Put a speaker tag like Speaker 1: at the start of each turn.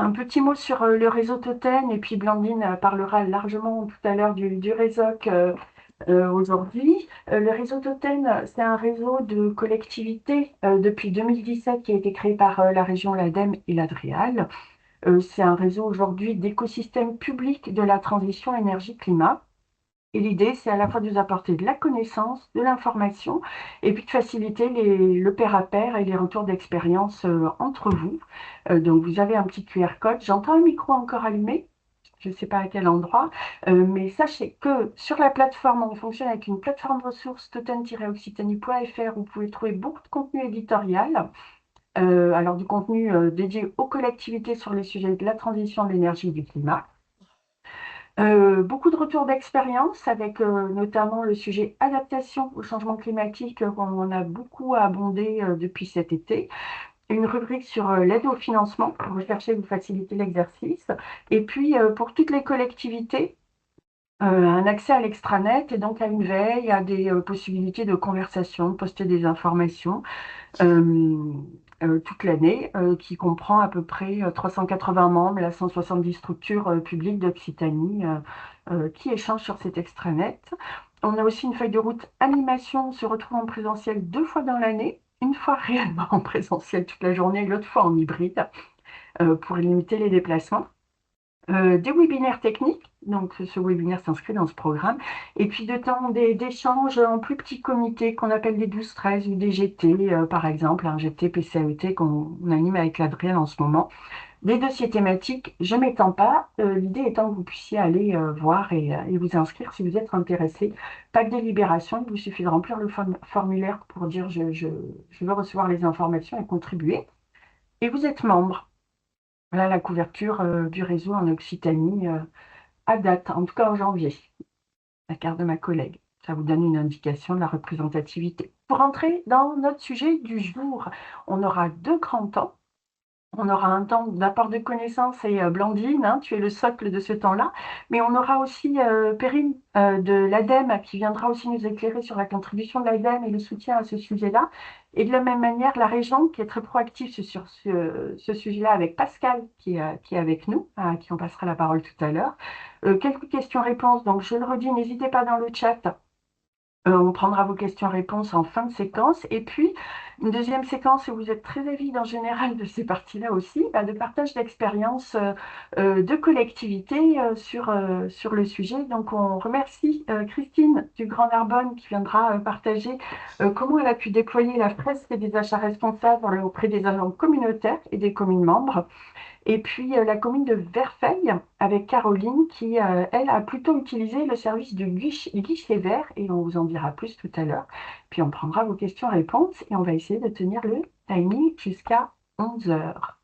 Speaker 1: Un petit mot sur le réseau Totem, et puis Blandine parlera largement tout à l'heure du réseau aujourd'hui. Le réseau Totem, c'est un réseau de collectivités depuis 2017 qui a été créé par la région l'ADEME et l'Adréal. C'est un réseau aujourd'hui d'écosystème public de la transition énergie-climat. Et l'idée, c'est à la fois de vous apporter de la connaissance, de l'information, et puis de faciliter le pair à pair et les retours d'expérience entre vous. Donc, vous avez un petit QR code. J'entends un micro encore allumé. Je ne sais pas à quel endroit, mais sachez que sur la plateforme, on fonctionne avec une plateforme de ressources totem-occitanie.fr où vous pouvez trouver beaucoup de contenu éditorial, alors du contenu dédié aux collectivités sur les sujets de la transition de l'énergie et du climat. Beaucoup de retours d'expérience avec notamment le sujet adaptation au changement climatique qu'on a beaucoup abondé depuis cet été. Une rubrique sur l'aide au financement pour rechercher et vous faciliter l'exercice. Et puis pour toutes les collectivités, un accès à l'extranet et donc à une veille, à des possibilités de conversation, de poster des informations euh, toute l'année, qui comprend à peu près 380 membres, là, 170 structures publiques d'Occitanie qui échangent sur cet extranet. On a aussi une feuille de route animation, on se retrouve en présentiel 2 fois dans l'année, une fois réellement en présentiel toute la journée et l'autre fois en hybride pour limiter les déplacements. Des webinaires techniques, donc ce webinaire s'inscrit dans ce programme, et puis de temps d'échanges en plus petits comités qu'on appelle des 12-13 ou des GT, par exemple, un GT PCAET qu'on anime avec l'Adrienne en ce moment. Des dossiers thématiques, je ne m'étends pas, l'idée étant que vous puissiez aller voir et vous inscrire si vous êtes intéressé. Pas de délibération, il vous suffit de remplir le formulaire pour dire je veux recevoir les informations et contribuer. Et vous êtes membre. Voilà la couverture du réseau en Occitanie à date, en tout cas en janvier, la carte de ma collègue. Ça vous donne une indication de la représentativité. Pour entrer dans notre sujet du jour, on aura deux grands temps. On aura un temps d'apport de connaissances et Blandine, hein, tu es le socle de ce temps-là, mais on aura aussi Perrine de l'ADEME qui viendra aussi nous éclairer sur la contribution de l'ADEME et le soutien à ce sujet-là. Et de la même manière, la région qui est très proactive sur ce sujet-là avec Pascal qui est avec nous, à qui on passera la parole tout à l'heure. Quelques questions-réponses, donc je le redis, n'hésitez pas dans le chat. On prendra vos questions-réponses en fin de séquence. Et puis, une deuxième séquence où vous êtes très avide en général de ces parties-là aussi, bah, de partage d'expériences de collectivité sur le sujet. Donc, on remercie Christine du Grand Narbonne qui viendra partager comment elle a pu déployer la fresque des achats responsables auprès des agents communautaires et des communes membres. Et puis la commune de Verfeil avec Caroline qui, elle, a plutôt utilisé le service du guichet vert et on vous en dira plus tout à l'heure. Puis on prendra vos questions-réponses et on va essayer de tenir le timing jusqu'à 11 heures.